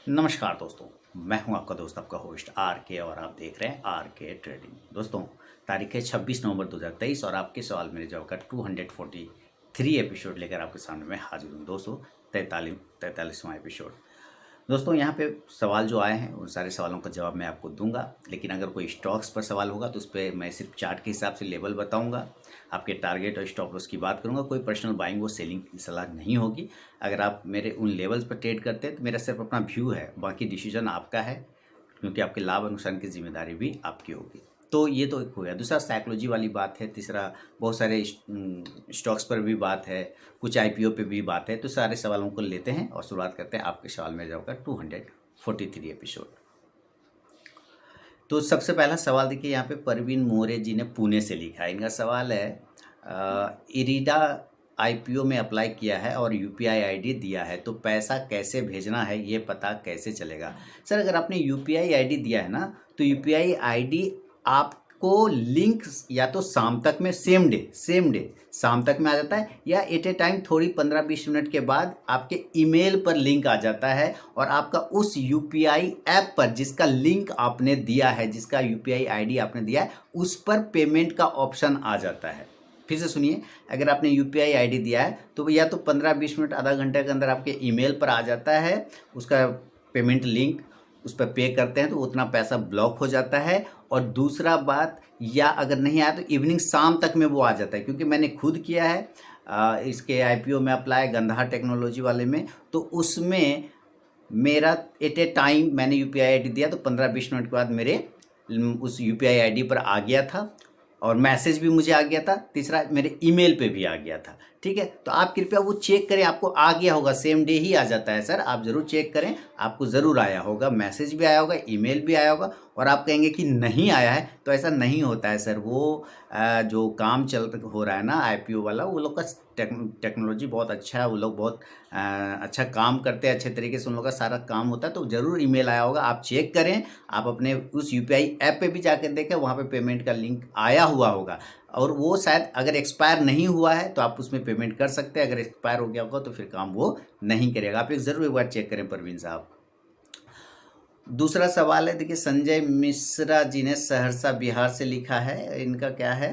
नमस्कार दोस्तों। मैं हूं आपका दोस्त, आपका होस्ट आर के, और आप देख रहे हैं आर के ट्रेडिंग। दोस्तों, तारीख है 26 नवंबर 2023 और आपके सवाल मेरे जवाब का 243 एपिसोड लेकर आपके सामने मैं हाजिर हूं दोस्तों। 43वां एपिसोड। दोस्तों, यहाँ पे सवाल जो आए हैं उन सारे सवालों का जवाब मैं आपको दूंगा, लेकिन अगर कोई स्टॉक्स पर सवाल होगा तो उस पर मैं सिर्फ चार्ट के हिसाब से लेवल बताऊंगा, आपके टारगेट और स्टॉप लॉस की बात करूंगा। कोई पर्सनल बाइंग और सेलिंग की सलाह नहीं होगी। अगर आप मेरे उन लेवल्स पर ट्रेड करते हैं तो मेरा सिर्फ अपना व्यू है, बाकी डिसीजन आपका है, क्योंकि आपके लाभ और नुकसान की जिम्मेदारी भी आपकी होगी। तो ये तो एक हो गया। दूसरा साइकोलॉजी वाली बात है। तीसरा बहुत सारे स्टॉक्स पर भी बात है, कुछ आईपीओ पे भी बात है। तो सारे सवालों को लेते हैं और शुरुआत करते हैं आपके सवाल में जाऊँगा 243 एपिसोड। तो सबसे पहला सवाल देखिए, यहाँ पे परवीन मोरे जी ने पुणे से लिखा है। इनका सवाल है इरीडा आईपीओ में अप्लाई किया है और यूपीआई आईडी दिया है, तो पैसा कैसे भेजना है ये पता कैसे चलेगा। सर, अगर आपने यूपीआई आईडी दिया है ना, तो यूपीआई आईडी आपको लिंक या तो शाम तक में सेम डे शाम तक में आ जाता है, या एट ए टाइम थोड़ी 15-20 मिनट के बाद आपके ईमेल पर लिंक आ जाता है, और आपका उस यूपीआई ऐप पर जिसका लिंक आपने दिया है, जिसका यूपीआई आईडी आपने दिया है, उस पर पेमेंट का ऑप्शन आ जाता है। फिर से सुनिए, अगर आपने यूपीआई आईडी दिया है तो या तो 15-20 मिनट आधा घंटे के अंदर आपके ईमेल पर आ जाता है उसका पेमेंट लिंक, उस पर पे करते हैं तो उतना पैसा ब्लॉक हो जाता है। और दूसरा बात, या अगर नहीं आया तो इवनिंग शाम तक में वो आ जाता है, क्योंकि मैंने खुद किया है इसके आईपीओ में अप्लाई, गंधार टेक्नोलॉजी वाले में। तो उसमें मेरा एट ए टाइम मैंने यूपीआई आईडी दिया तो 15-20 मिनट के बाद मेरे उस यूपीआई आईडी पर आ गया था, और मैसेज भी मुझे आ गया था। तीसरा, मेरे ईमेल पे भी आ गया था। ठीक है, तो आप कृपया वो चेक करें, आपको आ गया होगा, सेम डे ही आ जाता है सर, आप ज़रूर चेक करें, आपको ज़रूर आया होगा, मैसेज भी आया होगा, ईमेल भी आया होगा। और आप कहेंगे कि नहीं आया है, तो ऐसा नहीं होता है सर। वो जो काम हो रहा है ना आईपीओ वाला, वो लोग का टेक्नोलॉजी बहुत अच्छा है, वो लोग बहुत अच्छा काम करते हैं, अच्छे तरीके से उन लोग का सारा काम होता है। तो ज़रूर ईमेल आया होगा, आप चेक करें। आप अपने उस यूपीआई ऐप पे भी जाकर देखें, वहाँ पे पेमेंट का लिंक आया हुआ होगा, और वो शायद अगर एक्सपायर नहीं हुआ है तो आप उसमें पेमेंट कर सकते हैं। अगर एक्सपायर हो गया होगा तो फिर काम वो नहीं करेगा। आप ज़रूर एक बार चेक करें परवीन साहब। दूसरा सवाल है, देखिए, संजय मिश्रा जी ने सहरसा बिहार से लिखा है। इनका क्या है,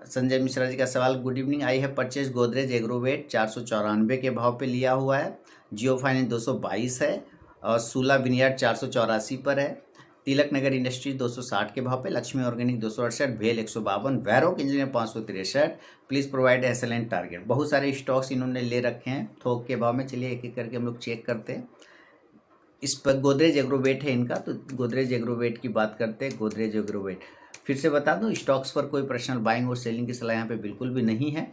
संजय मिश्रा जी का सवाल, गुड इवनिंग, आई है परचेज गोदरेज एग्रोवेट 494 के भाव पे लिया हुआ है। जियो फाइनेंस 222 है, और सूला विनियार्ड 484 पर है। तिलक नगर इंडस्ट्रीज 260 के भाव पे, लक्ष्मी ऑर्गेनिक 268, भेल 152, Varroc engineer 563। Please provide excellent target. बहुत सारे स्टॉक्स इन्होंने ले रखे हैं थोक के भाव में। चलिए एक एक करके हम लोग चेक करते हैं। इस पर गोदरेज एग्रोवेट है इनका, तो गोदरेज एग्रोवेट की बात करते हैं। गोदरेज एग्रोवेट फिर से बता दूं, स्टॉक्स पर कोई पर्सनल बाइंग और सेलिंग की सलाह यहाँ पे बिल्कुल भी नहीं है।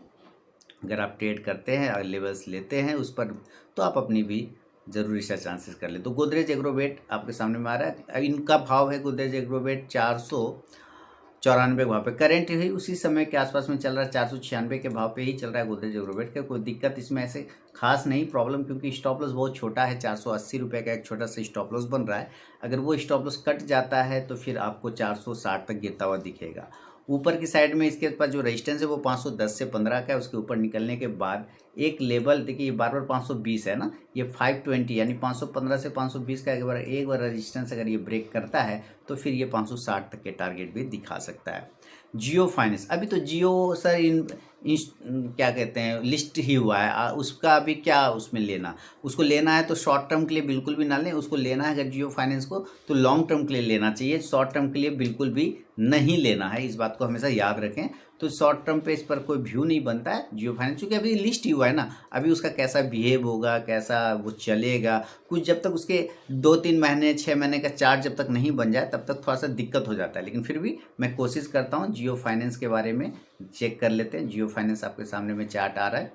अगर आप ट्रेड करते हैं, अगर लेवल्स लेते हैं उस पर, तो आप अपनी भी ज़रूर रिसर्च चांसेस कर ले। तो गोदरेज एग्रोवेट आपके सामने में आ रहा है। अब इनका भाव है गोदरेज एग्रोवेट 494 भाव पे, करेंट ही उसी समय के आसपास में चल रहा है। 496 के भाव पे ही चल रहा है गोदरेज एग्रोवेट का। कोई दिक्कत इसमें ऐसे खास नहीं, प्रॉब्लम, क्योंकि स्टॉप लॉस बहुत छोटा है। 480 रुपये का एक छोटा सा स्टॉप लॉस बन रहा है। अगर वो स्टॉप लॉस कट जाता है तो फिर आपको 460 तक गिरता हुआ दिखेगा। ऊपर की साइड में इसके पास जो रेजिस्टेंस है वो 510 से 15 का है। उसके ऊपर निकलने के बाद एक लेवल, देखिए ये बार 520 है ना, ये 520 यानी 515 से 520 का एक बार रेजिस्टेंस अगर ये ब्रेक करता है तो फिर ये 560 तक के टारगेट भी दिखा सकता है। जियो फाइनेंस, अभी तो जियो सर क्या कहते हैं, लिस्ट ही हुआ है। उसका अभी क्या उसमें लेना, उसको लेना है तो शॉर्ट टर्म के लिए बिल्कुल भी ना लें। उसको लेना है अगर जियो फाइनेंस को तो लॉन्ग टर्म के लिए लेना चाहिए, शॉर्ट टर्म के लिए बिल्कुल भी नहीं लेना है। इस बात को हमेशा याद रखें। तो शॉर्ट टर्म पे इस पर कोई व्यू नहीं बनता है जियो फाइनेंस, क्योंकि अभी लिस्ट ही हुआ है ना। अभी उसका कैसा बिहेव होगा, कैसा वो चलेगा, कुछ जब तक उसके 2-3 महीने 6 महीने का चार्ट जब तक नहीं बन जाए तब तक थोड़ा सा दिक्कत हो जाता है। लेकिन फिर भी मैं कोशिश करता हूँ जियो फाइनेंस के बारे में चेक कर लेते हैं। जियो फाइनेंस आपके सामने में चार्ट आ रहा है।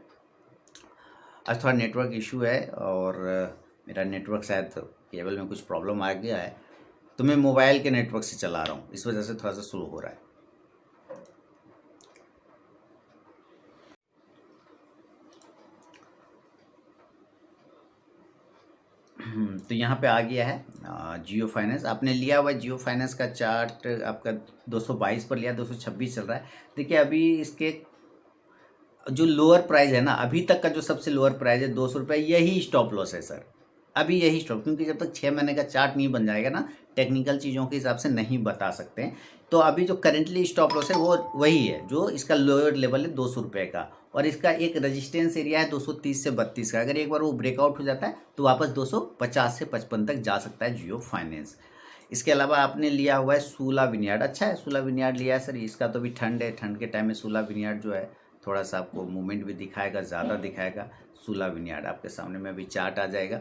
आज थोड़ा नेटवर्क इशू है, और मेरा नेटवर्क शायद केबल में कुछ प्रॉब्लम आ गया है, तो मैं मोबाइल के नेटवर्क से चला रहा हूँ, इस वजह से थोड़ा सा स्लो हो रहा है। तो यहाँ पे आ गया है जियो फाइनेंस। आपने लिया हुआ जियो फाइनेंस का चार्ट आपका 222 पर लिया, 226 चल रहा है। देखिए अभी इसके जो लोअर प्राइस है ना, अभी तक का जो सबसे लोअर प्राइस है 200 रुपये, यही स्टॉप लॉस है सर। अभी यही स्टॉप, क्योंकि जब तक 6 महीने का चार्ट नहीं बन जाएगा ना, टेक्निकल चीज़ों के हिसाब से नहीं बता सकते हैं। तो अभी जो करेंटली स्टॉप लॉस है वो वही है, जो इसका लोअर लेवल है 200 रुपये का, और इसका एक रेजिस्टेंस एरिया है 230 से 32 का। अगर एक बार वो ब्रेकआउट हो जाता है तो वापस 250 से 55 तक जा सकता है जियो फाइनेंस। इसके अलावा आपने लिया हुआ है सूला विनयार्ड। अच्छा है, सूला विनयार्ड लिया है सर। इसका तो भी ठंड है, ठंड के टाइम में सूला विनयार्ड जो है थोड़ा सा आपको मूवमेंट भी दिखाएगा, ज़्यादा दिखाएगा। सूला विनयार्ड आपके सामने में अभी चार्ट आ जाएगा।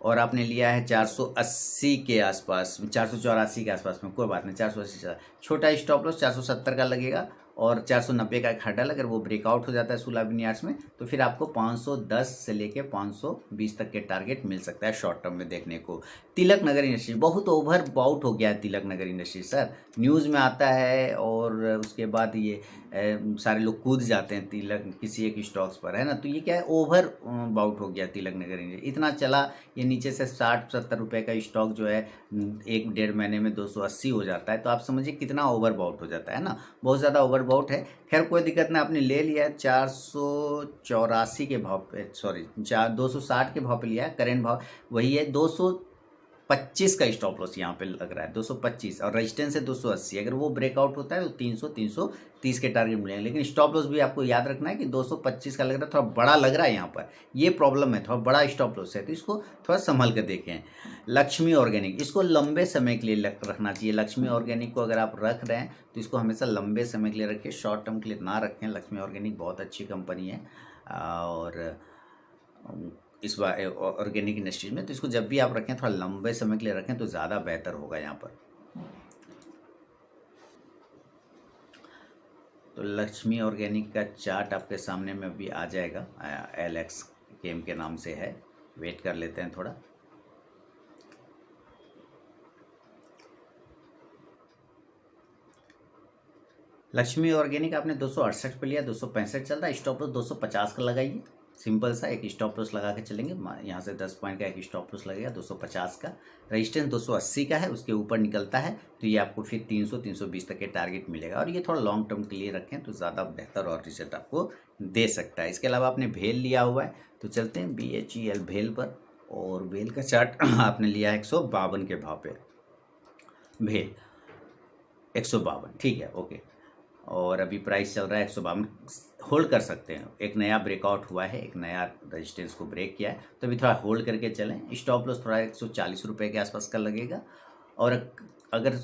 और आपने लिया है 480 के आसपास, 484 के आसपास में, कोई बात नहीं, 480 छोटा स्टॉप लॉस 470 का लगेगा, और 490 का एक हर्डल। अगर वो ब्रेकआउट हो जाता है सूला विनयार्ड्स में तो फिर आपको 510 से लेके 520 तक के टारगेट मिल सकता है शॉर्ट टर्म में देखने को। तिलक नगर इंडस्ट्रीज बहुत ओवर बाउट हो गया है। Tilak Nagar industries sir news में आता है, और उसके बाद ये सारे लोग कूद जाते हैं तिलक किसी एक स्टॉक्स पर, है ना। तो ये क्या है, ओवर बाउट हो गया तिलक नगर इंडस्ट्रीज। इतना चला, ये नीचे से 60-70 रुपये का स्टॉक जो है 1-1.5 महीने में 280 हो जाता है। तो आप समझिए कितना ओवर बाउट हो जाता है ना, बहुत ज़्यादा ओवर बाउट है। खैर कोई दिक्कत नहीं, आपने ले लिया है 484 के भाव पे, सॉरी 260 के भाव पे लिया है। करेंट भाव वही है, 225 का स्टॉप लॉस यहाँ पे लग रहा है, 225, और रेजिस्टेंस है 280। अगर वो ब्रेकआउट होता है तो 300-330 के टारगेट मिलेंगे। लेकिन स्टॉप लॉस भी आपको याद रखना है कि 225 का लग रहा है, थोड़ा बड़ा लग रहा है यहाँ पर, ये प्रॉब्लम है, थोड़ा बड़ा स्टॉप लॉस है, तो इसको थोड़ा संभल कर देखें। लक्ष्मी ऑर्गेनिक, इसको लंबे समय के लिए रखना चाहिए। लक्ष्मी ऑर्गेनिक को अगर आप रख रहे हैं तो इसको हमेशा लंबे समय के लिए रखें, शॉर्ट टर्म के लिए ना रखें। लक्ष्मी ऑर्गेनिक बहुत अच्छी कंपनी है, और इस बार ऑर्गेनिक इंडस्ट्रीज में, तो इसको जब भी आप रखें थोड़ा लंबे समय के लिए रखें तो ज़्यादा बेहतर होगा यहाँ पर। तो लक्ष्मी ऑर्गेनिक का चार्ट आपके सामने में अभी आ जाएगा, LX गेम के नाम से है, वेट कर लेते हैं थोड़ा। लक्ष्मी ऑर्गेनिक आपने 268 पे लिया, 265 चल रहा है, स्टॉप लॉस 250 का लगाइए। सिंपल सा एक स्टॉप लॉस लगा के चलेंगे, यहाँ से 10 पॉइंट का एक स्टॉप लॉस लगेगा 250 का। रजिस्टेंस 280 का है, उसके ऊपर निकलता है तो ये आपको फिर 300-320 तक के टारगेट मिलेगा, और ये थोड़ा लॉन्ग टर्म के लिए रखें तो ज़्यादा बेहतर और रिजल्ट आपको दे सकता है। इसके अलावा आपने भेल लिया हुआ है, तो चलते हैं BHEL भेल पर, और भेल का चार्ट आपने लिया है 152 के भाव पे। भेल 152, ठीक है, ओके। और अभी प्राइस चल रहा है 152, होल्ड कर सकते हैं। एक नया ब्रेकआउट हुआ है, एक नया रेजिस्टेंस को ब्रेक किया है, तो अभी थोड़ा होल्ड करके चलें। स्टॉप लॉस थोड़ा 140 रुपये के आसपास का लगेगा, और अगर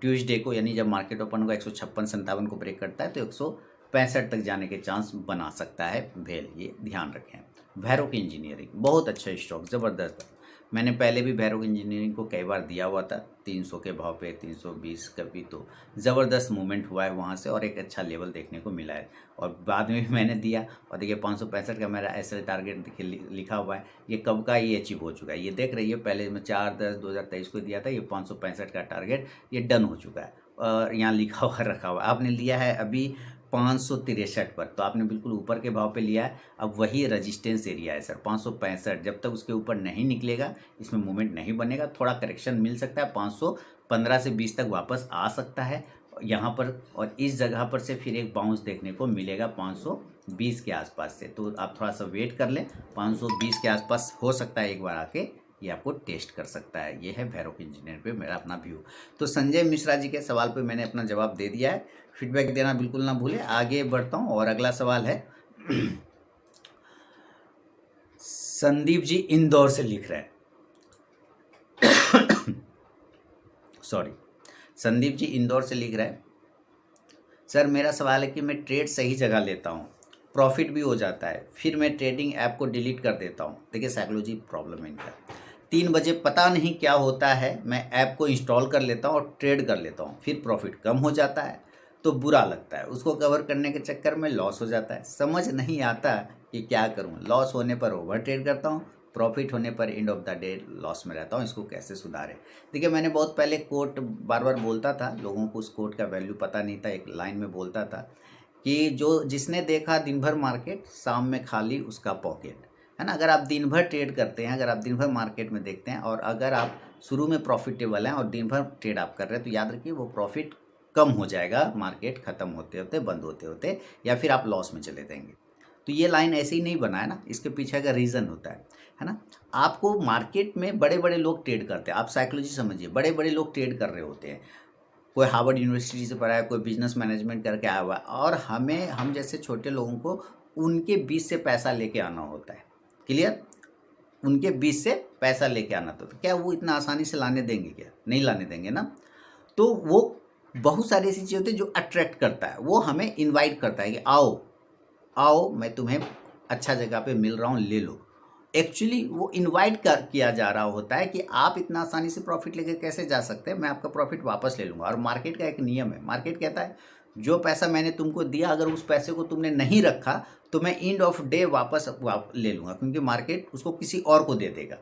ट्यूसडे को, यानी जब मार्केट ओपन होगा 156-57 को ब्रेक करता है तो 165 तक जाने के चांस बना सकता है भेल, ये ध्यान रखें। भैरव की इंजीनियरिंग बहुत अच्छा स्टॉक, ज़बरदस्त। मैंने पहले भी भैरव इंजीनियरिंग को कई बार दिया हुआ था 300 के भाव पे, 320 कभी, तो ज़बरदस्त मूवमेंट हुआ है वहाँ से, और एक अच्छा लेवल देखने को मिला है। और बाद में भी मैंने दिया, और देखिए 565 का मेरा SL टारगेट देखिए लिखा हुआ है, ये कब का ये अचीव हो चुका है, ये देख रही है। पहले मैं 4/10/2023 को दिया था, ये 565 का टारगेट ये डन हो चुका है, और यहाँ लिखा हुआ रखा हुआ। आपने लिया है अभी 563 पर, तो आपने बिल्कुल ऊपर के भाव पे लिया है। अब वही रेजिस्टेंस एरिया है सर 565, जब तक उसके ऊपर नहीं निकलेगा इसमें मूवमेंट नहीं बनेगा। थोड़ा करेक्शन मिल सकता है, 515 से 20 तक वापस आ सकता है यहाँ पर, और इस जगह पर से फिर एक बाउंस देखने को मिलेगा 520 के आसपास से। तो आप थोड़ा सा वेट कर लें, 520 के आसपास हो सकता है एक बार आके ये आपको टेस्ट कर सकता है। ये है भैरव इंजीनियर पे मेरा अपना व्यू। तो संजय मिश्रा जी के सवाल पे मैंने अपना जवाब दे दिया है, फीडबैक देना बिल्कुल ना भूलें। आगे बढ़ता हूँ, और अगला सवाल है संदीप जी इंदौर से लिख रहे हैं सॉरी, संदीप जी इंदौर से लिख रहे हैं, सर मेरा सवाल है कि मैं ट्रेड सही जगह लेता हूँ, प्रॉफिट भी हो जाता है, फिर मैं ट्रेडिंग ऐप को डिलीट कर देता हूँ। देखिए साइकोलॉजी प्रॉब्लम है इनका। 3 बजे पता नहीं क्या होता है, मैं ऐप को इंस्टॉल कर लेता हूँ और ट्रेड कर लेता हूँ, फिर प्रॉफिट कम हो जाता है तो बुरा लगता है, उसको कवर करने के चक्कर में लॉस हो जाता है। समझ नहीं आता कि क्या करूँ, लॉस होने पर ओवर ट्रेड करता हूँ, प्रॉफिट होने पर end of the day loss में रहता हूँ, इसको कैसे सुधारें। देखिए मैंने बहुत पहले कोट बार बार बोलता था, लोगों को उस कोट का वैल्यू पता नहीं था। एक लाइन में बोलता था कि जो जिसने देखा दिन भर मार्केट, शाम में खाली उसका पॉकेट, है ना। अगर आप दिन भर ट्रेड करते हैं, अगर आप दिन भर मार्केट में देखते हैं, और अगर आप शुरू में प्रॉफिटेबल हैं और दिन भर ट्रेड आप कर रहे हैं, तो याद रखिए वो प्रॉफिट कम हो जाएगा मार्केट ख़त्म होते होते, बंद होते होते, या फिर आप लॉस में चले जाएंगे। तो ये लाइन ऐसे ही नहीं बना है ना, इसके पीछे का रीज़न होता है ना। आपको मार्केट में बड़े बड़े लोग ट्रेड करते हैं, आप साइकोलॉजी समझिए, बड़े बड़े लोग ट्रेड कर रहे होते हैं, कोई हार्वर्ड यूनिवर्सिटी से पढ़ा है, कोई बिजनेस मैनेजमेंट करके आया हुआ है, और हम जैसे छोटे लोगों को उनके बीच से पैसा लेके आना होता है। क्लियर? उनके बीच से पैसा लेके आना, तो क्या वो इतना आसानी से लाने देंगे? क्या नहीं लाने देंगे ना। तो वो बहुत सारी ऐसी चीज़ होती है जो अट्रैक्ट करता है, वो हमें इनवाइट करता है कि आओ आओ, मैं तुम्हें अच्छा जगह पे मिल रहा हूँ, ले लो। एक्चुअली वो इनवाइट किया जा रहा होता है कि आप इतना आसानी से प्रॉफिट लेके कैसे जा सकते हैं, मैं आपका प्रॉफिट वापस ले लूँगा। और मार्केट का एक नियम है, मार्केट कहता है जो पैसा मैंने तुमको दिया, अगर उस पैसे को तुमने नहीं रखा तो मैं एंड ऑफ डे वापस ले लूँगा, क्योंकि मार्केट उसको किसी और को दे देगा।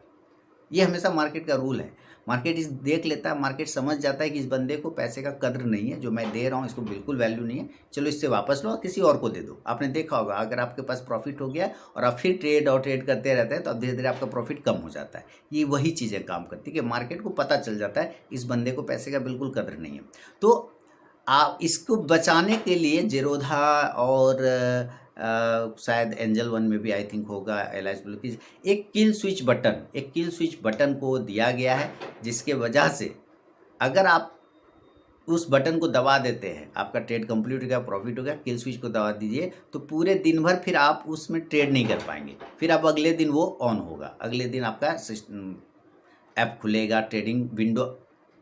ये हमेशा मार्केट का रूल है। मार्केट इस देख लेता है, मार्केट समझ जाता है कि इस बंदे को पैसे का कद्र नहीं है, जो मैं दे रहा हूँ इसको बिल्कुल वैल्यू नहीं है, चलो इससे वापस लो, किसी और को दे दो। आपने देखा होगा, अगर आपके पास प्रॉफिट हो गया और आप फिर ट्रेड करते रहते हैं तो अब धीरे धीरे आपका प्रॉफिट कम हो जाता है। ये वही चीज़ें काम करती है कि मार्केट को पता चल जाता है इस बंदे को पैसे का बिल्कुल कद्र नहीं है। तो आप इसको बचाने के लिए जेरोधा और शायद एंजल वन में भी आई थिंक होगा, एलाइस ब्लू की एक किल स्विच बटन को दिया गया है, जिसके वजह से अगर आप उस बटन को दबा देते हैं, आपका ट्रेड कंप्लीट हो गया, प्रॉफिट हो गया, किल स्विच को दबा दीजिए तो पूरे दिन भर फिर आप उसमें ट्रेड नहीं कर पाएंगे। फिर आप अगले दिन वो ऑन होगा, अगले दिन आपका ऐप खुलेगा, ट्रेडिंग विंडो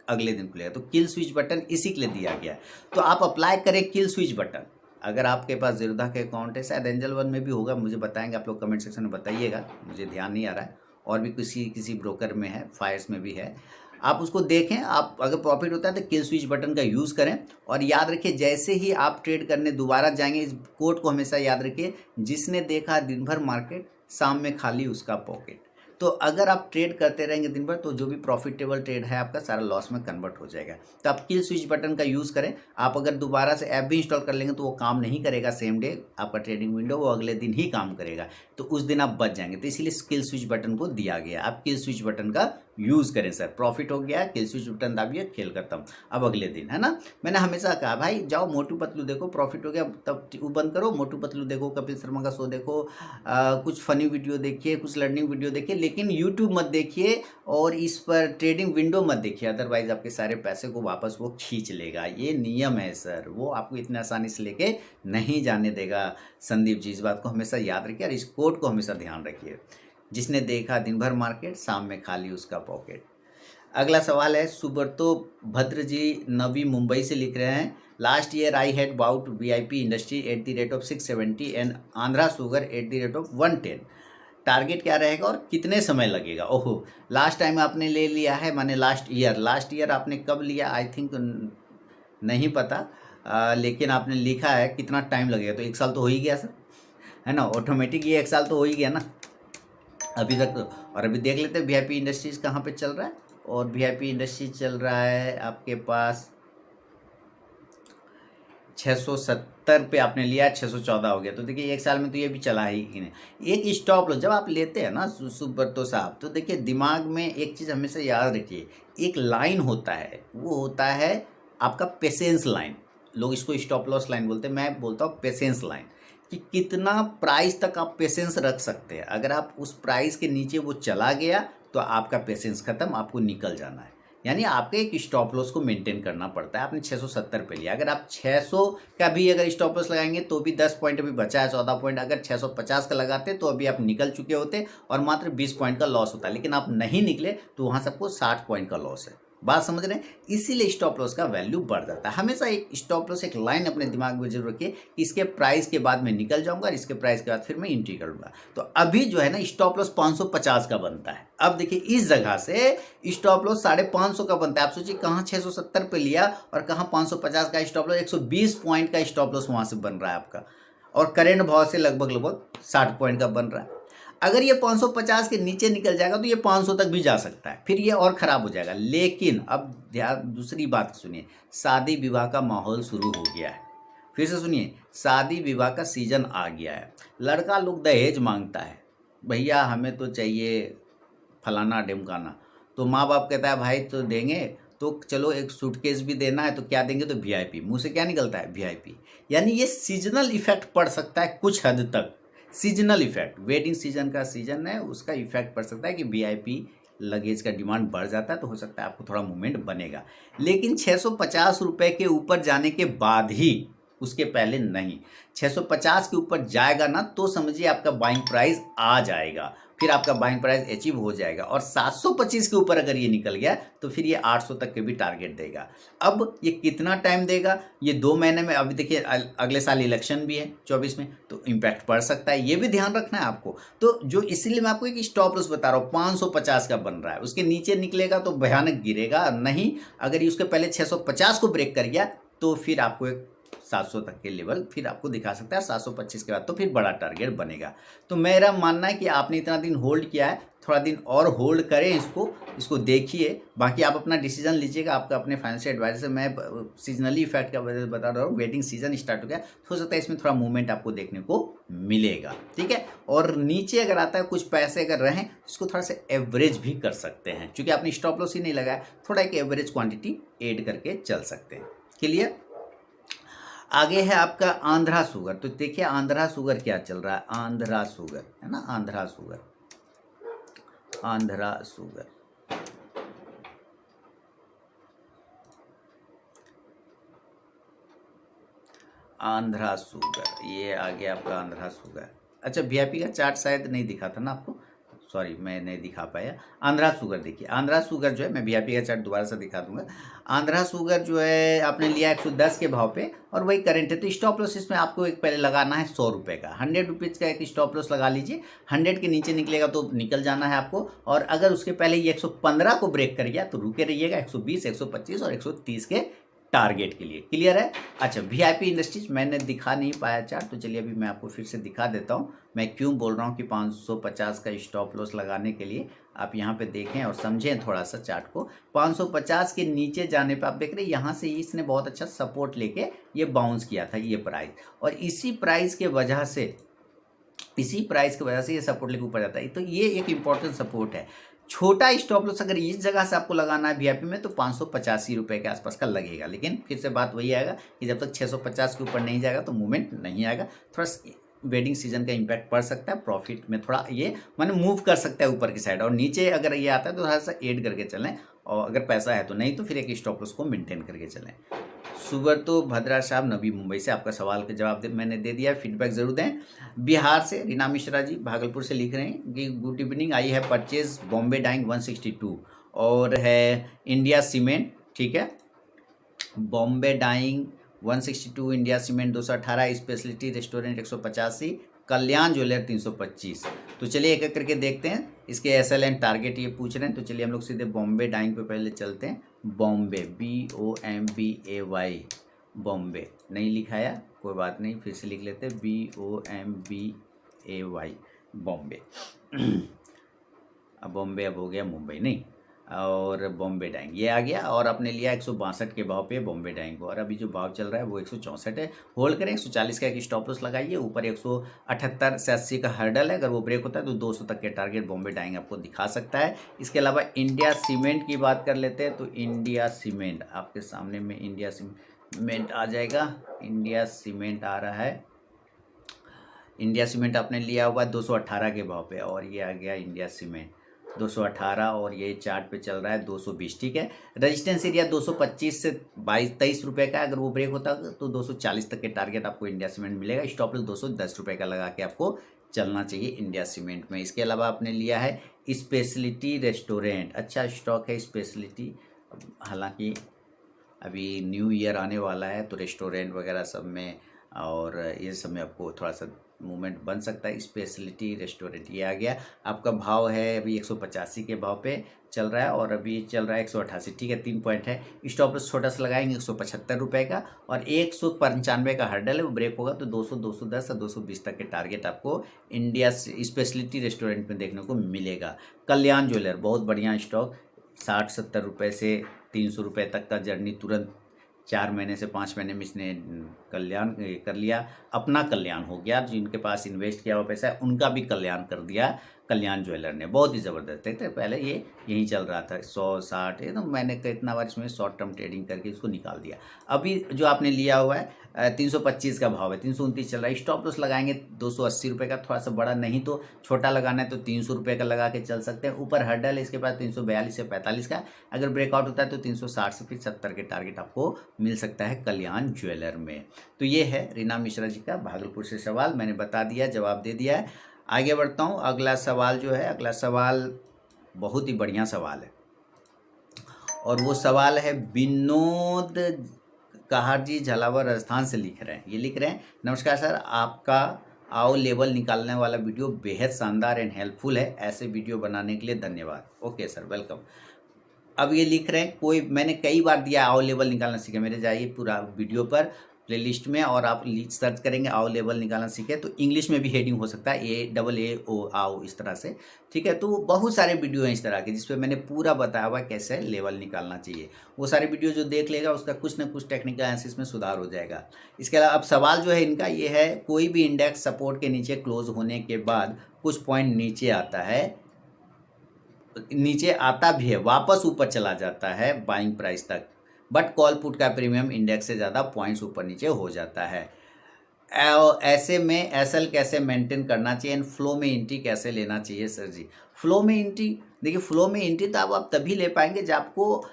अगले दिन खुलेगा। तो किल स्विच बटन इसी के लिए दिया गया है। तो आप अप्लाई करें किल स्विच बटन। अगर आपके पास ज़ीरोधा का अकाउंट है, शायद एंजल वन में भी होगा, मुझे बताएंगे आप लोग, कमेंट सेक्शन में बताइएगा, मुझे ध्यान नहीं आ रहा है। और भी किसी ब्रोकर में है, फायर्स में भी है, आप उसको देखें। आप अगर प्रॉफिट होता है तो किल स्विच बटन का यूज़ करें। और याद रखिए, जैसे ही आप ट्रेड करने दोबारा जाएंगे, इस कोड को हमेशा याद रखिए, जिसने देखा दिन भर मार्केट, शाम में खाली उसका पॉकेट। तो अगर आप ट्रेड करते रहेंगे दिन भर, तो जो भी प्रॉफिटेबल ट्रेड है आपका सारा लॉस में कन्वर्ट हो जाएगा। तो आप किल स्विच बटन का यूज़ करें। आप अगर दोबारा से ऐप भी इंस्टॉल कर लेंगे तो वो काम नहीं करेगा सेम डे, आपका ट्रेडिंग विंडो वो अगले दिन ही काम करेगा, तो उस दिन आप बच जाएंगे। तो इसीलिए किल स्विच बटन को दिया गया। आप किल स्विच बटन का यूज़ करें। सर प्रॉफिट हो गया, किल स्विच बटन दाबिए, खेल खत्म, अब अगले दिन, है ना। मैंने हमेशा कहा भाई जाओ मोटू पतलू देखो, प्रॉफिट हो गया तब वो बंद करो, मोटू पतलू देखो, कपिल शर्मा का शो देखो, कुछ फनी वीडियो देखिए, कुछ लर्निंग वीडियो देखिए, लेकिन यूट्यूब मत देखिए और इस पर ट्रेडिंग विंडो मत देखिए, अदरवाइज आपके सारे पैसे को वापस वो खींच लेगा। ये नियम है सर, वो आपको इतने आसानी से लेके नहीं जाने देगा। संदीप जी, इस बात को हमेशा याद रखिए और इस कोड को हमेशा ध्यान रखिए, जिसने देखा दिन भर मार्केट, शाम में खाली उसका पॉकेट। अगला सवाल है, सुब्रतो भद्र जी नवी मुंबई से लिख रहे हैं, last year I had bought VIP industry at the rate of 670 and Andhra sugar at the rate of 110। Target क्या रहेगा और कितने समय लगेगा? ओहो, लास्ट टाइम आपने ले लिया है, माने लास्ट ईयर आपने कब लिया आई थिंक नहीं पता, लेकिन आपने लिखा है कितना टाइम लगेगा, तो 1 साल तो हो ही गया सर, है ना। ऑटोमेटिक ये 1 साल तो हो ही गया ना अभी तक तो। और अभी देख लेते हैं वीआईपी इंडस्ट्रीज़ कहाँ पे चल रहा है। और वीआईपी इंडस्ट्रीज चल रहा है आपके पास 670 पे आपने लिया, 614 हो गया। तो देखिए 1 साल में तो ये भी चला ही नहीं। एक स्टॉप लॉस जब आप लेते हैं ना सुब्रतो साहब, तो देखिए दिमाग में एक चीज़ हमेशा याद रखिए, एक लाइन होता है, वो होता है आपका पेशेंस लाइन। लोग इसको स्टॉप लॉस लाइन बोलते हैं, मैं बोलता हूँ पेशेंस लाइन, कि कितना प्राइस तक आप पेशेंस रख सकते हैं। अगर आप उस प्राइस के नीचे वो चला गया तो आपका पेशेंस खत्म, आपको निकल जाना है। यानी आपके एक स्टॉप लॉस को मेंटेन करना पड़ता है। आपने 670 पे लिया, अगर आप 600 का भी अगर स्टॉप लॉस लगाएंगे तो भी 10 पॉइंट अभी बचा है, 14 पॉइंट। अगर 650 का लगाते तो अभी आप निकल चुके होते और मात्र 20 पॉइंट का लॉस होता, लेकिन आप नहीं निकले तो वहाँ सबको 60 पॉइंट का लॉस है। बात समझ रहे हैं? इसीलिए स्टॉप लॉस का वैल्यू बढ़ जाता है। हमेशा एक स्टॉप लॉस, एक लाइन अपने दिमाग में जरूर रखिए, इसके प्राइस के बाद मैं निकल जाऊंगा और इसके प्राइस के बाद फिर मैं एंट्री करूंगा। तो अभी जो है ना स्टॉप लॉस 550 का बनता है। अब देखिए इस जगह से स्टॉप लॉस 550 का बनता है। आप सोचिए कहाँ 670 पे लिया और कहाँ 550 का स्टॉप लॉस, 120 पॉइंट का स्टॉप लॉस वहां से बन रहा है आपका, और करेंट भाव से लगभग 60 पॉइंट का बन रहा है। अगर ये 550 के नीचे निकल जाएगा तो ये 500 तक भी जा सकता है, फिर ये और ख़राब हो जाएगा। लेकिन अब ध्यान, दूसरी बात सुनिए, शादी विवाह का माहौल शुरू हो गया है। फिर से सुनिए, शादी विवाह का सीजन आ गया है। लड़का लोग दहेज मांगता है, भैया हमें तो चाहिए फलाना ढिमकाना, तो माँ बाप कहता है भाई तो देंगे, तो चलो एक सूटकेस भी देना है तो क्या देंगे, तो वीआईपी। मुंह से क्या निकलता है? वीआईपी। यानी ये सीजनल इफेक्ट पड़ सकता है कुछ हद तक, सीजनल इफेक्ट, वेडिंग सीजन का सीजन है, उसका इफेक्ट पड़ सकता है कि वीआईपी लगेज का डिमांड बढ़ जाता है, तो हो सकता है आपको थोड़ा मूवमेंट बनेगा। लेकिन 650 रुपये के ऊपर जाने के बाद ही, उसके पहले नहीं। 650 के ऊपर जाएगा ना तो समझिए आपका बाइंग प्राइस आ जाएगा, फिर आपका बाइंग प्राइस अचीव हो जाएगा। और 725 के ऊपर अगर ये निकल गया तो फिर ये 800 तक के भी टारगेट देगा। अब ये कितना टाइम देगा, ये 2 महीने में, अभी देखिए अगले साल इलेक्शन भी है 24 में, तो इम्पैक्ट पड़ सकता है, ये भी ध्यान रखना है आपको। तो जो इसलिए मैं आपको एक स्टॉप लॉस बता रहा हूँ, 550 का बन रहा है, उसके नीचे निकलेगा तो भयानक गिरेगा, नहीं अगर ये उसके पहले 650 को ब्रेक कर गया तो फिर आपको एक 700 तक के लेवल फिर आपको दिखा सकता है। 725 के बाद तो फिर बड़ा टारगेट बनेगा। तो मेरा मानना है कि आपने इतना दिन होल्ड किया है, थोड़ा दिन और होल्ड करें, इसको देखिए, बाकी आप अपना डिसीजन लीजिएगा, आपका अपने फाइनेंशियल एडवाइजर से। मैं सीजनली इफेक्ट का वजह बता रहा हूँ, वेटिंग सीजन स्टार्ट हो गया, हो सकता है इसमें थोड़ा मूवमेंट आपको देखने को मिलेगा, ठीक है। और नीचे अगर आता है कुछ पैसे अगर रहें, इसको थोड़ा सा एवरेज भी कर सकते हैं, क्योंकि आपने स्टॉप लॉस ही नहीं लगाया, थोड़ा एक एवरेज क्वांटिटी ऐड करके चल सकते हैं। क्लियर। आगे है आपका आंध्रा शुगर। तो देखिए आंध्रा शुगर क्या चल रहा है, आंध्रा शुगर है ना, Andhra sugar, Andhra sugar, Andhra sugar, ये आ गया आपका आंध्रा शुगर। अच्छा वीआईपी का चार्ट शायद नहीं दिखा था ना आपको, सॉरी मैं नहीं दिखा पाया। आंध्रा शुगर देखिए, आंध्रा शुगर जो है, मैं वीआईपी का चार्ट दोबारा से दिखा दूंगा। आंध्रा शुगर जो है आपने लिया 110 के भाव पे और वही करंट है, तो स्टॉप लॉस इसमें आपको एक पहले लगाना है 100 रुपये का, 100 रुपीज़ का एक स्टॉप लॉस लगा लीजिए। 100 के नीचे निकलेगा तो निकल जाना है आपको, और अगर उसके पहले ये 115 को ब्रेक कर गया तो रुके रहिएगा 120, 125 और 130 के टारगेट के लिए। क्लियर है। अच्छा वीआईपी इंडस्ट्रीज मैंने दिखा नहीं पाया चार्ट, तो चलिए अभी मैं आपको फिर से दिखा देता हूँ। मैं क्यों बोल रहा हूँ कि 550 का स्टॉप लॉस लगाने के लिए, आप यहाँ पे देखें और समझें थोड़ा सा चार्ट को। 550 के नीचे जाने पे आप देख रहे हैं यहाँ से इसने बहुत अच्छा सपोर्ट लेके ये बाउंस किया था ये प्राइस, और इसी प्राइस के वजह से ये सपोर्ट लेके ऊपर जाता है। तो ये एक इंपॉर्टेंट सपोर्ट है। छोटा स्टॉप लॉस अगर इस जगह से आपको लगाना है वीआईपी में तो 585 रुपये के आसपास का लगेगा, लेकिन फिर से बात वही आएगा कि जब तक 650 के ऊपर नहीं जाएगा तो मूवमेंट नहीं आएगा। थोड़ा वेडिंग सीजन का इम्पैक्ट पड़ सकता है, प्रॉफिट में थोड़ा ये माने मूव कर सकता है ऊपर की साइड, और नीचे अगर ये आता है तो थोड़ा सा ऐड करके चलें, और अगर पैसा है तो, नहीं तो फिर एक स्टॉप लॉस को मेंटेन करके चलें। शुगर तो भद्रा साहब नवी मुंबई से, आपका सवाल का जवाब मैंने दे दिया, फीडबैक जरूर दें। बिहार से रीना मिश्रा जी भागलपुर से लिख रहे हैं कि गुड इवनिंग, आई है परचेज बॉम्बे डाइंग 162, और है इंडिया सीमेंट, ठीक है, Bombay dyeing 162, India cement 218, speciality restaurant 185, Kalyan jeweller 325। तो चलिए एक एक करके देखते हैं इसके SLN टारगेट, ये पूछ रहे हैं, तो चलिए हम लोग सीधे बॉम्बे डाइंग पे पहले चलते हैं। बॉम्बे BOMBAY, बॉम्बे नहीं लिखाया, कोई बात नहीं, फिर से लिख लेते हैं BOMBAY, बॉम्बे। अब बॉम्बे अब हो गया मुंबई नहीं, और बॉम्बे डाइंग ये आ गया, और आपने लिया 162 के भाव पे बॉम्बे डाइंग को, और अभी जो भाव चल रहा है वो 164 है। होल्ड करें, 140 का एक स्टॉप लॉस लगाइए, ऊपर 178 से 80 का हर्डल है, अगर वो ब्रेक होता है तो 200 तक के टारगेट बॉम्बे डाइंग आपको दिखा सकता है। इसके अलावा इंडिया सीमेंट की बात कर लेते हैं, तो इंडिया सीमेंट आपके सामने में, इंडिया सीमेंट आ जाएगा, इंडिया सीमेंट आ रहा है, इंडिया सीमेंट आपने लिया हुआ 218 के भाव पे, और ये आ गया इंडिया सीमेंट 218, और ये चार्ट पे चल रहा है 220, ठीक है। रेजिस्टेंस एरिया 225 से 22-23 रुपये का, अगर वो ब्रेक होता तो 240 तक के टारगेट आपको इंडिया सीमेंट मिलेगा। स्टॉप लॉस 210 रुपये का लगा के आपको चलना चाहिए इंडिया सीमेंट में। इसके अलावा आपने लिया है स्पेशलिटी रेस्टोरेंट, अच्छा स्टॉक है स्पेशलिटी, हालांकि अभी न्यू ईयर आने वाला है तो रेस्टोरेंट वगैरह सब में और ये सब में आपको थोड़ा सा मूवमेंट बन सकता है। स्पेशलिटी रेस्टोरेंट ये आ गया, आपका भाव है अभी 185 के भाव पे चल रहा है, और अभी चल रहा है 188, ठीक है, 3 पॉइंट है। स्टॉप लॉस छोटा सा लगाएंगे 175 रुपये का, और 195 का हर्डल है, वो ब्रेक होगा तो 200, 210 और 220 तक के टारगेट आपको इंडिया स्पेशलिटी रेस्टोरेंट में देखने को मिलेगा। कल्याण ज्वेलर बहुत बढ़िया स्टॉक, 60-70 रुपये से 300 रुपये तक का जर्नी तुरंत 4 महीने से 5 महीने में इसने कल्याण कर लिया, अपना कल्याण हो गया, जिनके पास इन्वेस्ट किया हुआ पैसा है उनका भी कल्याण कर दिया। कल्याण ज्वेलर ने, बहुत ही ज़बरदस्त देखते हैं। पहले ये यहीं चल रहा था 100-60, तो मैंने कितना बार इसमें शॉर्ट टर्म ट्रेडिंग करके इसको निकाल दिया। अभी जो आपने लिया हुआ है 325 का भाव है, 329 चल रहा है। स्टॉप लॉस लगाएंगे 280 रुपये का, थोड़ा सा बड़ा, नहीं तो छोटा लगाना है तो 300 रुपये का लगा के चल सकते हैं। ऊपर हर्डल है इसके पास 342 से 45 का, अगर ब्रेकआउट होता है तो 360 से फिर 70 के टारगेट आपको मिल सकता है कल्याण ज्वेलर में। तो ये है रीना मिश्रा जी का भागलपुर से सवाल, मैंने बता दिया, जवाब दे दिया है। आगे बढ़ता हूँ। अगला सवाल जो है, अगला सवाल बहुत ही बढ़िया सवाल है, और वो सवाल है विनोद कहार जी झालावाड़ राजस्थान से लिख रहे हैं। ये लिख रहे हैं, नमस्कार सर, आपका आओ लेवल निकालने वाला वीडियो बेहद शानदार एंड हेल्पफुल है। ऐसे वीडियो बनाने के लिए धन्यवाद। Okay sir, welcome. अब ये लिख रहे हैं, कोई मैंने कई बार दिया आओ लेवल निकालना सीखे, मेरे जाइए पूरा वीडियो पर प्लेलिस्ट में और आप सर्च करेंगे आओ लेवल निकालना सीखे, तो इंग्लिश में भी हेडिंग हो सकता है AAO आओ, इस तरह से, ठीक है। तो बहुत सारे वीडियो हैं इस तरह के जिसपे मैंने पूरा बताया हुआ कैसे लेवल निकालना चाहिए। वो सारे वीडियो जो देख लेगा उसका कुछ ना कुछ टेक्निकल एनालिसिस में सुधार हो जाएगा। इसके अलावा अब सवाल जो है इनका ये है, कोई भी इंडेक्स सपोर्ट के नीचे क्लोज होने के बाद कुछ पॉइंट नीचे आता है, नीचे आता भी है, वापस ऊपर चला जाता है बाइंग प्राइस तक, बट कॉल पुट का प्रीमियम इंडेक्स से ज़्यादा पॉइंट्स ऊपर नीचे हो जाता है। ऐसे में एसएल कैसे मेंटेन करना चाहिए एंड फ्लो में एंट्री कैसे लेना चाहिए सर जी? फ्लो में एंट्री, देखिए फ्लो में एंट्री तो आप तभी ले पाएंगे जब आपको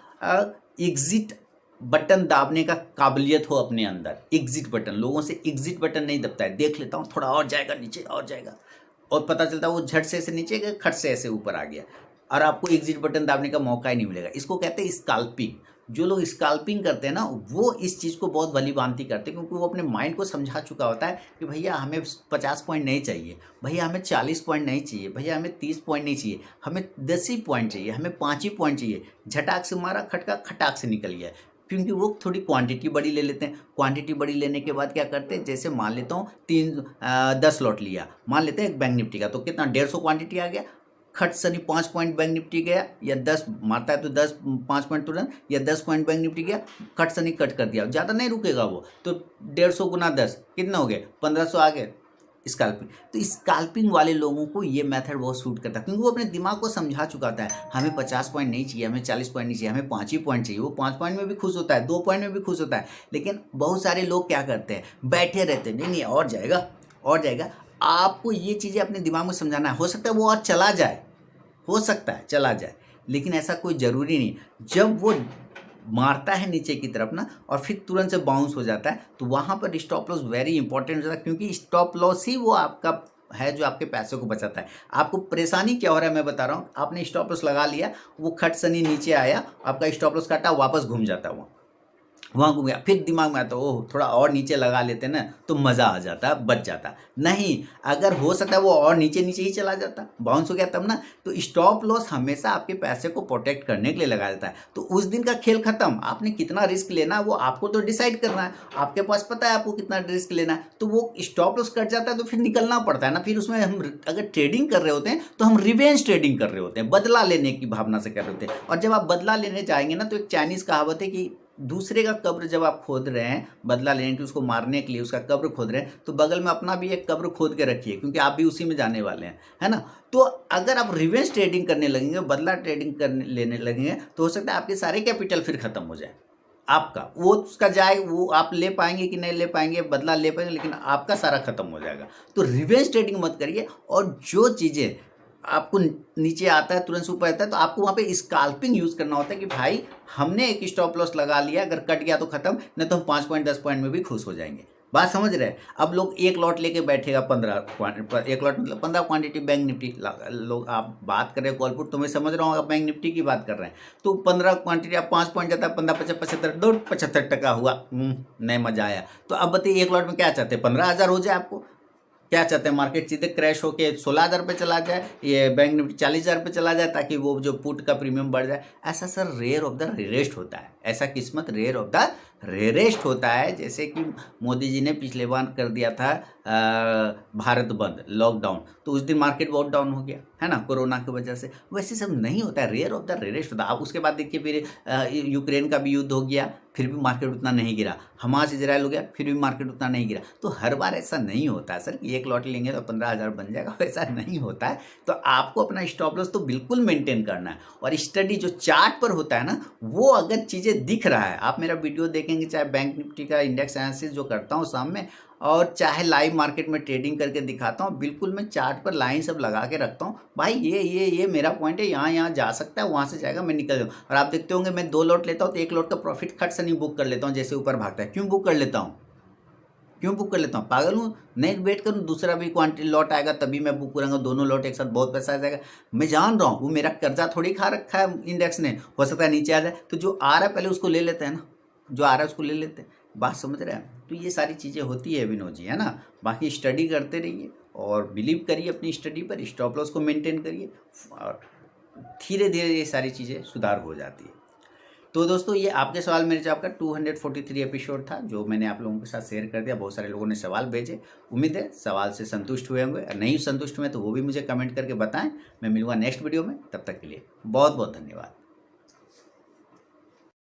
एग्जिट बटन दाबने का काबिलियत हो अपने अंदर। एग्जिट बटन, लोगों से एग्जिट बटन नहीं दबता है, देख लेता हूँ थोड़ा और जाएगा नीचे, और जाएगा, और पता चलता है वो झट से ऐसे नीचे गया, खट से ऐसे ऊपर आ गया, और आपको एग्जिट बटन दाबने का मौका ही नहीं मिलेगा। इसको कहते हैं स्काल्पिंग। जो लोग स्काल्पिंग करते हैं ना, वो इस चीज़ को बहुत भली भांति करते हैं, क्योंकि वो अपने माइंड को समझा चुका होता है कि भैया हमें 50 पॉइंट नहीं चाहिए, भैया हमें 40 पॉइंट नहीं चाहिए, भैया हमें 30 पॉइंट नहीं चाहिए, हमें 10 ही पॉइंट चाहिए, हमें 5 ही पॉइंट चाहिए। झटाक से मारा, खटका खटाक से निकल गया, क्योंकि वो थोड़ी क्वांटिटी बड़ी ले लेते हैं। क्वांटिटी बड़ी लेने के बाद क्या करते हैं, जैसे मान लेता हूँ 10 लॉट लिया, मान लेते हैं एक बैंक निफ्टी का, तो कितना 150 क्वांटिटी आ गया, खट सनी 5 पॉइंट बैंक निफ्टी गया, या 10 मारता है तो 5 पॉइंट तुरंत, या 10 पॉइंट बैंक निफ्टी गया, खट सनी कट कर दिया, ज़्यादा नहीं रुकेगा वो, तो 150 गुना 10 कितना हो गया, 1500 आ गए। स्काल्पिंग, तो स्काल्पिंग वाले लोगों को ये मेथड बहुत सूट करता है, क्योंकि वो अपने दिमाग को समझा चुका होता है हमें 50 पॉइंट नहीं चाहिए, हमें 40 पॉइंट नहीं चाहिए, हमें 5 ही पॉइंट चाहिए। वो 5 पॉइंट में भी खुश होता है, 2 पॉइंट में भी खुश होता है। लेकिन बहुत सारे लोग क्या करते हैं, बैठे रहते हैं, नहीं और जाएगा और जाएगा। आपको ये चीज़ें अपने दिमाग में समझाना है। हो सकता है वो और चला जाए, हो सकता है चला जाए, लेकिन ऐसा कोई ज़रूरी नहीं। जब वो मारता है नीचे की तरफ ना, और फिर तुरंत से बाउंस हो जाता है, तो वहाँ पर स्टॉप लॉस वेरी इंपॉर्टेंट हो जाता है, क्योंकि स्टॉप लॉस ही वो आपका है जो आपके पैसे को बचाता है। आपको परेशानी क्या हो रहा है मैं बता रहा हूँ, आपने स्टॉप लॉस लगा लिया, वो खट सनी नीचे आया, आपका स्टॉप लॉस काटा, वापस घूम जाता है वहाँ घूम गया, फिर दिमाग में आता है ओह थोड़ा और नीचे लगा लेते ना तो मज़ा आ जाता, बच जाता। नहीं, अगर हो सकता है वो और नीचे नीचे ही चला जाता, बाउंस हो गया तब ना। तो स्टॉप लॉस हमेशा आपके पैसे को प्रोटेक्ट करने के लिए लगाया जाता है। तो उस दिन का खेल खत्म, आपने कितना रिस्क लेना है वो आपको तो डिसाइड करना है, आपके पास पता है आपको कितना रिस्क लेना है। तो वो स्टॉप लॉस कट जाता है तो फिर निकलना पड़ता है ना। फिर उसमें हम अगर ट्रेडिंग कर रहे होते हैं तो हम रिवेंज ट्रेडिंग कर रहे होते हैं, बदला लेने की भावना से कर रहे होते हैं। और जब आप बदला लेने जाएंगे ना, तो एक चाइनीज़ कहावत है कि दूसरे का कब्र जब आप खोद रहे हैं बदला लेने के, उसको मारने के लिए उसका कब्र खोद रहे हैं, तो बगल में अपना भी एक कब्र खोद के रखिए, क्योंकि आप भी उसी में जाने वाले हैं, है ना। तो अगर आप रिवेंज ट्रेडिंग करने लगेंगे, बदला ट्रेडिंग करने लेने लगेंगे, तो हो सकता है आपके सारे कैपिटल फिर खत्म हो जाए। आपका वो उसका जाए, वो आप ले पाएंगे कि नहीं ले पाएंगे, बदला ले पाएंगे, लेकिन आपका सारा खत्म हो जाएगा। तो रिवेंज ट्रेडिंग मत करिए। और जो चीज़ें आपको नीचे आता है तुरंत से ऊपर आता है, तो आपको वहाँ पे स्काल्पिंग यूज़ करना होता है कि भाई हमने एक स्टॉप लॉस लगा लिया, अगर कट गया तो खत्म, नहीं तो हम 5 पॉइंट 10 पॉइंट में भी खुश हो जाएंगे। बात समझ रहे हैं। अब लोग एक लॉट लेके बैठेगा 15 एक लॉट मतलब 15 क्वांटिटी बैंक निफ्टी, लोग आप बात कर रहे हैं कॉल पुट, तो मैं समझ रहा हूँ आप बैंक निफ्टी की बात कर रहे हैं। तो 15 क्वांटिटी आप 5 पॉइंट जाता है, 15 50 75 दो 75% हुआ, नहीं मजा आया। तो अब बताइए एक लॉट में क्या चाहते हैं, 15,000 हो जाए आपको, क्या चाहते हैं मार्केट सीधे क्रैश होके 16,000 पे चला जाए, ये बैंक निफ्टी 40,000 पे चला जाए, ताकि वो जो पुट का प्रीमियम बढ़ जाए। ऐसा sir rare of the rarest होता है, ऐसा किस्मत रेयर ऑफ द रेयरेस्ट होता है। जैसे कि मोदी जी ने पिछले बार कर दिया था भारत बंद, लॉकडाउन, तो उस दिन मार्केट बहुत डाउन हो गया, है ना, कोरोना की वजह से। वैसे सब नहीं होता है, रेयर ऑफ द रेयरेस्ट होता है। अब उसके बाद देखिए फिर यूक्रेन का भी युद्ध हो गया, फिर भी मार्केट उतना नहीं गिरा। हमास इजराइल हो गया, फिर भी मार्केट उतना नहीं गिरा। तो हर बार ऐसा नहीं होता है सर कि एक लॉट लेंगे तो 15,000 बन जाएगा, वैसा नहीं होता है। तो आपको अपना स्टॉप लॉस तो बिल्कुल मेंटेन करना है, और स्टडी जो चार्ट पर होता है ना, वो अगर चीज़ें दिख रहा है, आप मेरा वीडियो देखेंगे, चाहे बैंक निफ्टी का इंडेक्स एनालिसिस जो करता हूँ शाम में, और चाहे लाइव मार्केट में ट्रेडिंग करके दिखाता हूँ, बिल्कुल मैं चार्ट पर लाइन सब लगा के रखता हूँ। भाई ये मेरा पॉइंट है, यहाँ जा सकता है, वहाँ से जाएगा, मैं निकल जाऊँ। और आप देखते होंगे मैं 2 लॉट लेता हूँ तो 1 लॉट का प्रॉफिट खट से नहीं बुक कर लेता हूँ, जैसे ऊपर भागता है। क्यों बुक कर लेता हूँ? क्यों बुक कर लेता हूँ? पागल हूँ? नहीं वेट करूँ दूसरा भी क्वांटिटी लॉट आएगा तभी मैं बुक करूँगा, दोनों लॉट एक साथ बहुत पैसा आ जाएगा। मैं जान रहा हूँ वो मेरा कर्जा थोड़ी खा रखा है इंडेक्स ने, हो सकता है नीचे आ जाए, तो जो आ रहा है पहले उसको ले लेते हैं ना, जो आ रहा है उसको ले लेते हैं। बात समझ रहे हैं? तो ये सारी चीज़ें होती है विनोद जी, है ना। बाकी स्टडी करते रहिए और बिलीव करिए अपनी स्टडी पर, स्टॉप लॉस को मेंटेन करिए, और धीरे धीरे ये सारी चीज़ें सुधार हो जाती है। तो दोस्तों ये आपके सवाल मेरे जवाब का 243 एपिसोड था, जो मैंने आप लोगों के साथ शेयर कर दिया। बहुत सारे लोगों ने सवाल भेजे, उम्मीद है सवाल से संतुष्ट हुए होंगे, नहीं संतुष्ट हुए तो वो भी मुझे कमेंट करके बताएं। मैं मिलूंगा नेक्स्ट वीडियो में, तब तक के लिए बहुत बहुत धन्यवाद।